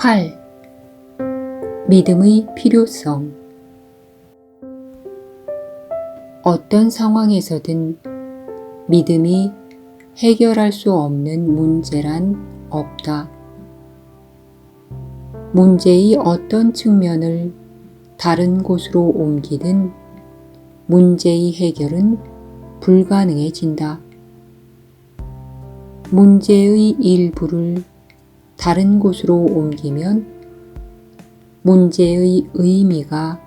8. 믿음의 필요성. 어떤 상황에서든 믿음이 해결할 수 없는 문제란 없다. 문제의 어떤 측면을 다른 곳으로 옮기든 문제의 해결은 불가능해진다. 문제의 일부를 다른 곳으로 옮기면 문제의 의미가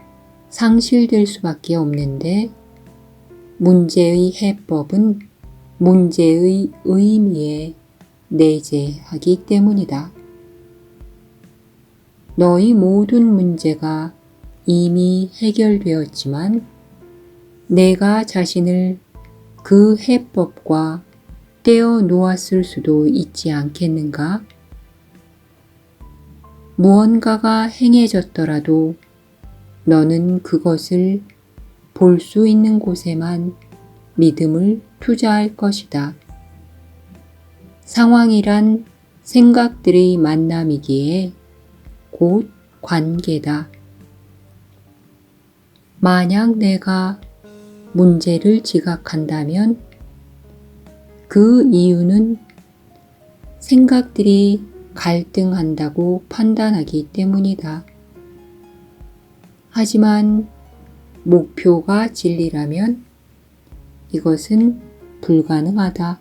상실될 수밖에 없는데 문제의 해법은 문제의 의미에 내재하기 때문이다. 너희 모든 문제가 이미 해결되었지만 내가 자신을 그 해법과 떼어 놓았을 수도 있지 않겠는가? 무언가가 행해졌더라도 너는 그것을 볼 수 있는 곳에만 믿음을 투자할 것이다. 상황이란 생각들의 만남이기에 곧 관계다. 만약 내가 문제를 지각한다면 그 이유는 생각들이 갈등한다고 판단하기 때문이다. 하지만 목표가 진리라면 이것은 불가능하다.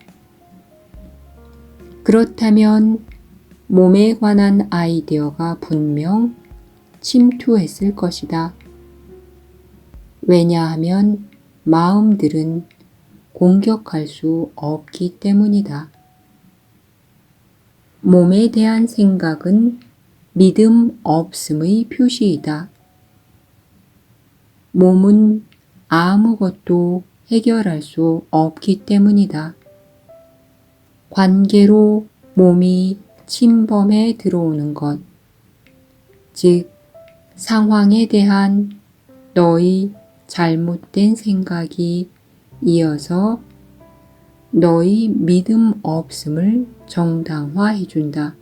그렇다면 몸에 관한 아이디어가 분명 침투했을 것이다. 왜냐하면 마음들은 공격할 수 없기 때문이다. 몸에 대한 생각은 믿음 없음의 표시이다. 몸은 아무것도 해결할 수 없기 때문이다. 관계로 몸이 침범해 들어오는 것, 즉 상황에 대한 너의 잘못된 생각이 이어서 너의 믿음 없음을 정당화해 준다.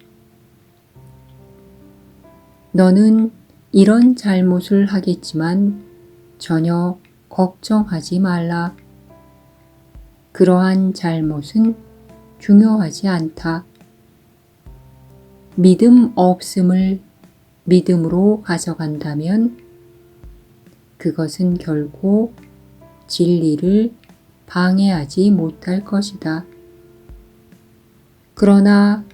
너는 이런 잘못을 하겠지만 전혀 걱정하지 말라. 그러한 잘못은 중요하지 않다. 믿음 없음을 믿음으로 가져간다면 그것은 결코 진리를 방해하지 못할 것이다. 그러나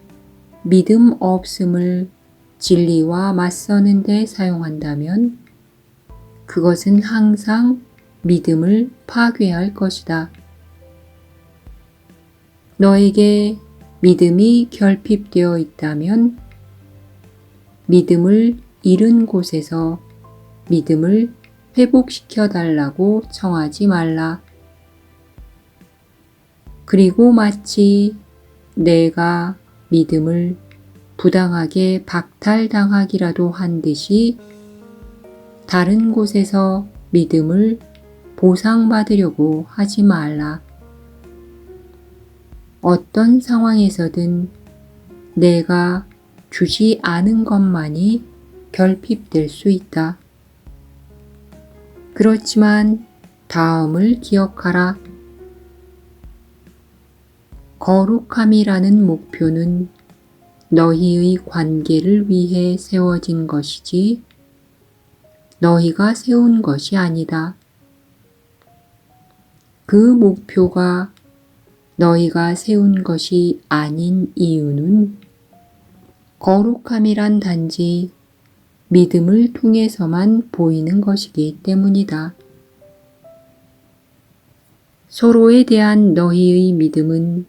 믿음 없음을 진리와 맞서는 데 사용한다면 그것은 항상 믿음을 파괴할 것이다. 너에게 믿음이 결핍되어 있다면 믿음을 잃은 곳에서 믿음을 회복시켜 달라고 청하지 말라. 그리고 마치 내가 믿음을 부당하게 박탈당하기라도 한 듯이 다른 곳에서 믿음을 보상받으려고 하지 말라. 어떤 상황에서든 내가 주지 않은 것만이 결핍될 수 있다. 그렇지만 다음을 기억하라. 거룩함이라는 목표는 너희의 관계를 위해 세워진 것이지 너희가 세운 것이 아니다. 그 목표가 너희가 세운 것이 아닌 이유는 거룩함이란 단지 믿음을 통해서만 보이는 것이기 때문이다. 서로에 대한 너희의 믿음은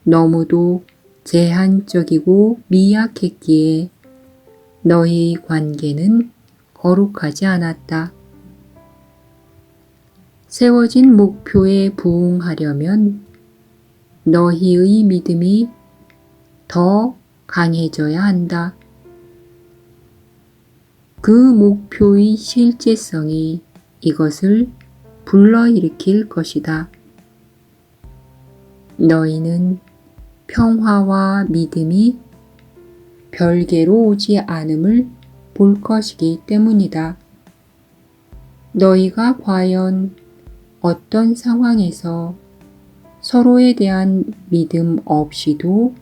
너무도 제한적이고 미약했기에 너희의 관계는 거룩하지 않았다. 세워진 목표에 부응하려면 너희의 믿음이 더 강해져야 한다. 그 목표의 실제성이 이것을 불러일으킬 것이다. 너희는 평화와 믿음이 별개로 오지 않음을 볼 것이기 때문이다. 너희가 과연 어떤 상황에서 서로에 대한 믿음 없이도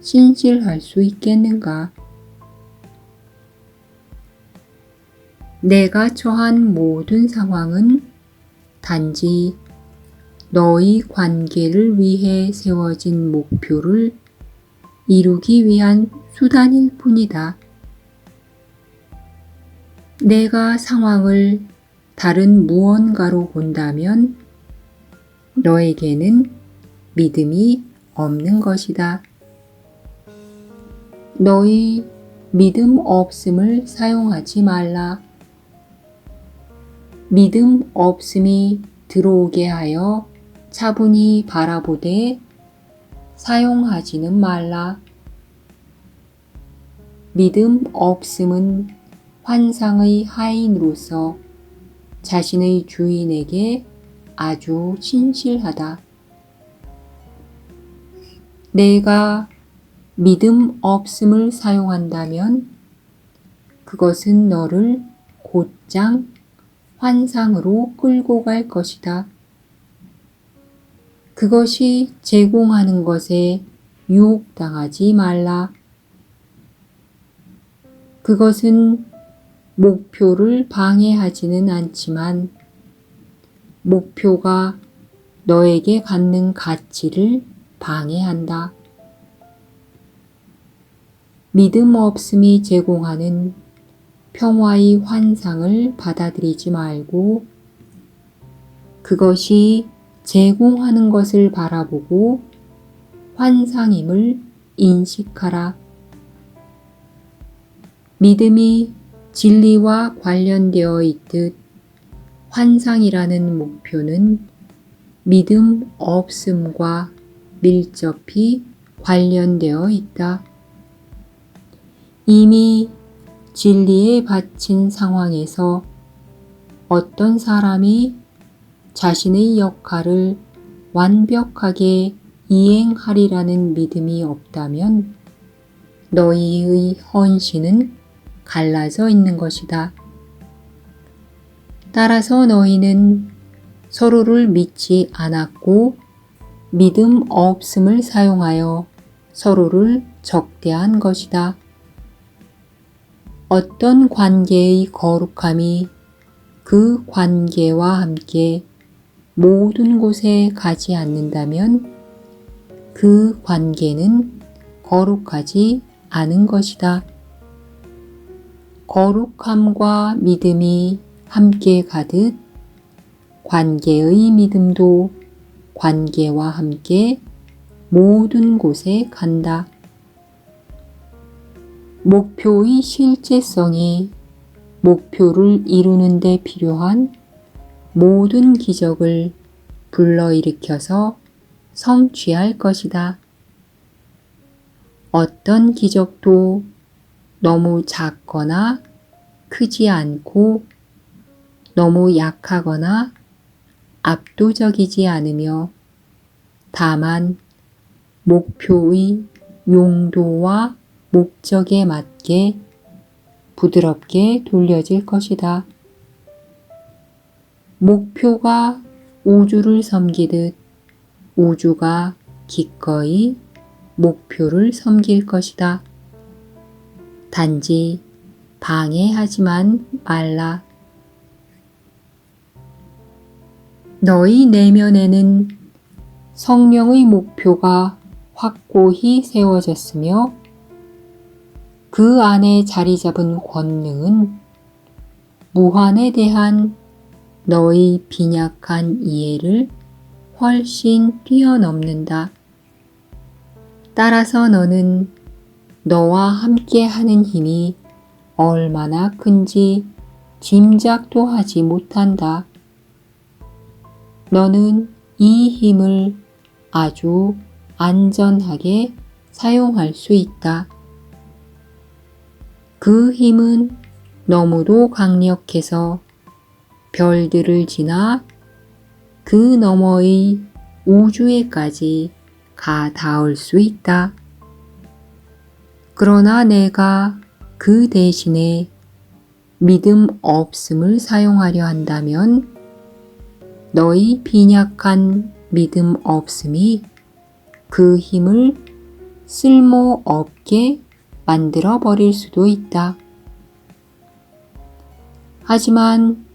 신실할 수 있겠는가? 내가 처한 모든 상황은 단지 너희 관계를 위해 세워진 목표를 이루기 위한 수단일 뿐이다. 내가 상황을 다른 무언가로 본다면 너에게는 믿음이 없는 것이다. 너희 믿음 없음을 사용하지 말라. 믿음 없음이 들어오게 하여 차분히 바라보되 사용하지는 말라. 믿음 없음은 환상의 하인으로서 자신의 주인에게 아주 신실하다. 내가 믿음 없음을 사용한다면 그것은 너를 곧장 환상으로 끌고 갈 것이다. 그것이 제공하는 것에 유혹당하지 말라. 그것은 목표를 방해하지는 않지만 목표가 너에게 갖는 가치를 방해한다. 믿음 없음이 제공하는 평화의 환상을 받아들이지 말고 그것이 제공하는 것을 바라보고 환상임을 인식하라. 믿음이 진리와 관련되어 있듯 환상이라는 목표는 믿음 없음과 밀접히 관련되어 있다. 이미 진리에 바친 상황에서 어떤 사람이 자신의 역할을 완벽하게 이행하리라는 믿음이 없다면 너희의 헌신은 갈라져 있는 것이다. 따라서 너희는 서로를 믿지 않았고 믿음 없음을 사용하여 서로를 적대한 것이다. 어떤 관계의 거룩함이 그 관계와 함께 모든 곳에 가지 않는다면 그 관계는 거룩하지 않은 것이다. 거룩함과 믿음이 함께 가듯 관계의 믿음도 관계와 함께 모든 곳에 간다. 목표의 실제성이 목표를 이루는 데 필요한 모든 기적을 불러일으켜서 성취할 것이다. 어떤 기적도 너무 작거나 크지 않고 너무 약하거나 압도적이지 않으며 다만 목표의 용도와 목적에 맞게 부드럽게 돌려질 것이다. 목표가 우주를 섬기듯 우주가 기꺼이 목표를 섬길 것이다. 단지 방해하지만 말라. 너희 내면에는 성령의 목표가 확고히 세워졌으며 그 안에 자리 잡은 권능은 무한에 대한 너의 빈약한 이해를 훨씬 뛰어넘는다. 따라서 너는 너와 함께 하는 힘이 얼마나 큰지 짐작도 하지 못한다. 너는 이 힘을 아주 안전하게 사용할 수 있다. 그 힘은 너무도 강력해서 별들을 지나 그 너머의 우주에까지 가 닿을 수 있다. 그러나 내가 그 대신에 믿음 없음을 사용하려 한다면 너희 빈약한 믿음 없음이 그 힘을 쓸모없게 만들어 버릴 수도 있다. 하지만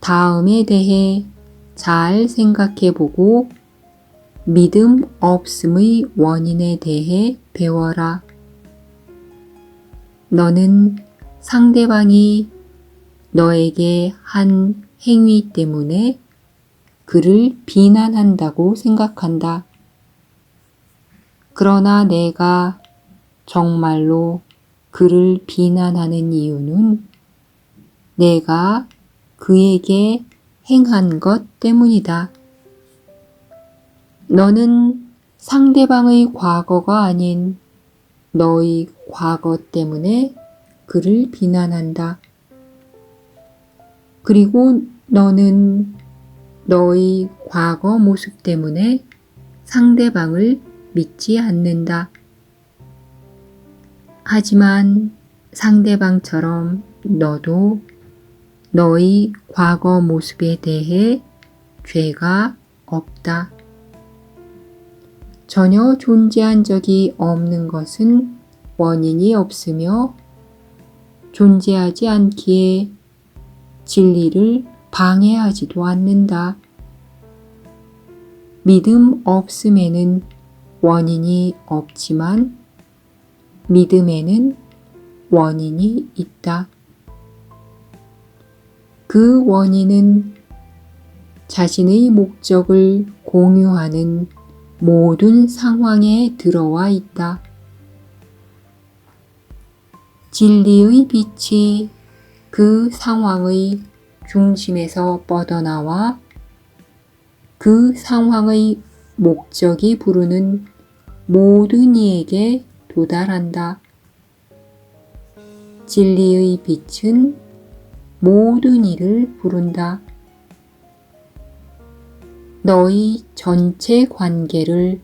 다음에 대해 잘 생각해 보고 믿음 없음의 원인에 대해 배워라. 너는 상대방이 너에게 한 행위 때문에 그를 비난한다고 생각한다. 그러나 내가 정말로 그를 비난하는 이유는 내가 그에게 행한 것 때문이다. 너는 상대방의 과거가 아닌 너의 과거 때문에 그를 비난한다. 그리고 너는 너의 과거 모습 때문에 상대방을 믿지 않는다. 하지만 상대방처럼 너도 너의 과거 모습에 대해 죄가 없다. 전혀 존재한 적이 없는 것은 원인이 없으며 존재하지 않기에 진리를 방해하지도 않는다. 믿음 없음에는 원인이 없지만 믿음에는 원인이 있다. 그 원인은 자신의 목적을 공유하는 모든 상황에 들어와 있다. 진리의 빛이 그 상황의 중심에서 뻗어나와 그 상황의 목적이 부르는 모든 이에게 도달한다. 진리의 빛은 모든 이를 부른다. 너희 전체 관계를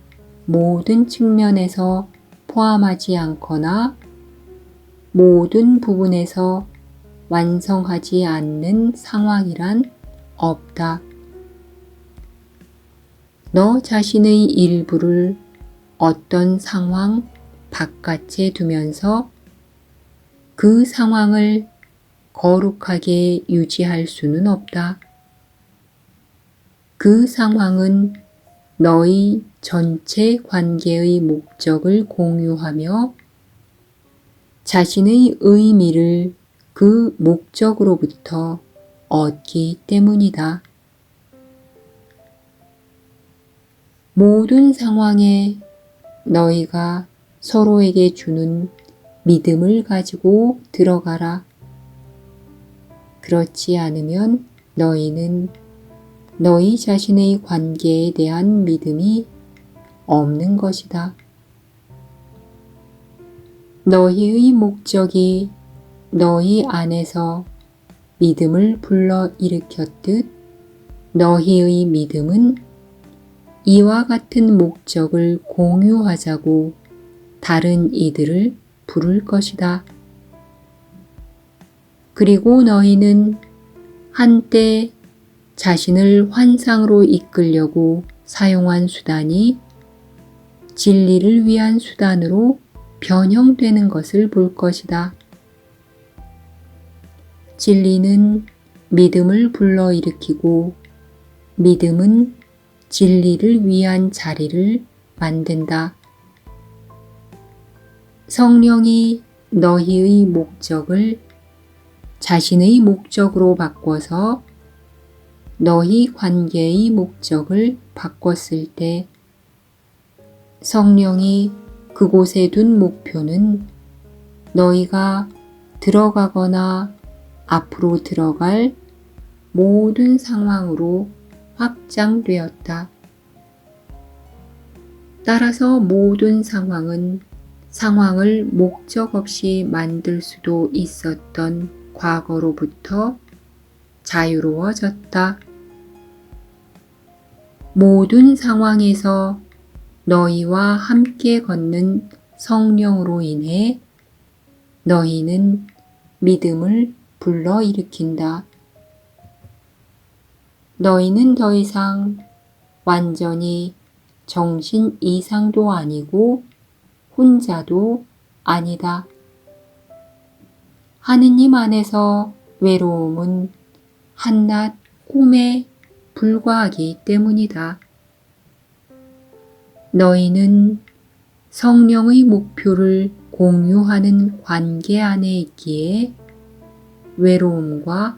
모든 측면에서 포함하지 않거나 모든 부분에서 완성하지 않는 상황이란 없다. 너 자신의 일부를 어떤 상황 바깥에 두면서 그 상황을 거룩하게 유지할 수는 없다. 그 상황은 너희 전체 관계의 목적을 공유하며 자신의 의미를 그 목적으로부터 얻기 때문이다. 모든 상황에 너희가 서로에게 주는 믿음을 가지고 들어가라. 그렇지 않으면 너희는 너희 자신의 관계에 대한 믿음이 없는 것이다. 너희의 목적이 너희 안에서 믿음을 불러 일으켰듯 너희의 믿음은 이와 같은 목적을 공유하자고 다른 이들을 부를 것이다. 그리고 너희는 한때 자신을 환상으로 이끌려고 사용한 수단이 진리를 위한 수단으로 변형되는 것을 볼 것이다. 진리는 믿음을 불러일으키고 믿음은 진리를 위한 자리를 만든다. 성령이 너희의 목적을 자신의 목적으로 바꿔서 너희 관계의 목적을 바꿨을 때 성령이 그곳에 둔 목표는 너희가 들어가거나 앞으로 들어갈 모든 상황으로 확장되었다. 따라서 모든 상황은 상황을 목적 없이 만들 수도 있었던 과거로부터 자유로워졌다. 모든 상황에서 너희와 함께 걷는 성령으로 인해 너희는 믿음을 불러일으킨다. 너희는 더 이상 완전히 정신 이상도 아니고 혼자도 아니다. 하느님 안에서 외로움은 한낱 꿈에 불과하기 때문이다. 너희는 성령의 목표를 공유하는 관계 안에 있기에 외로움과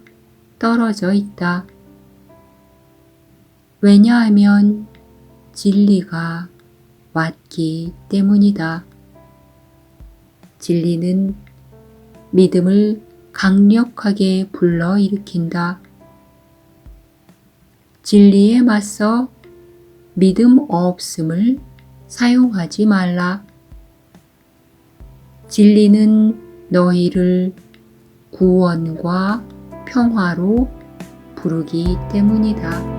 떨어져 있다. 왜냐하면 진리가 왔기 때문이다. 진리는 믿음을 강력하게 불러일으킨다. 진리에 맞서 믿음 없음을 사용하지 말라. 진리는 너희를 구원과 평화로 부르기 때문이다.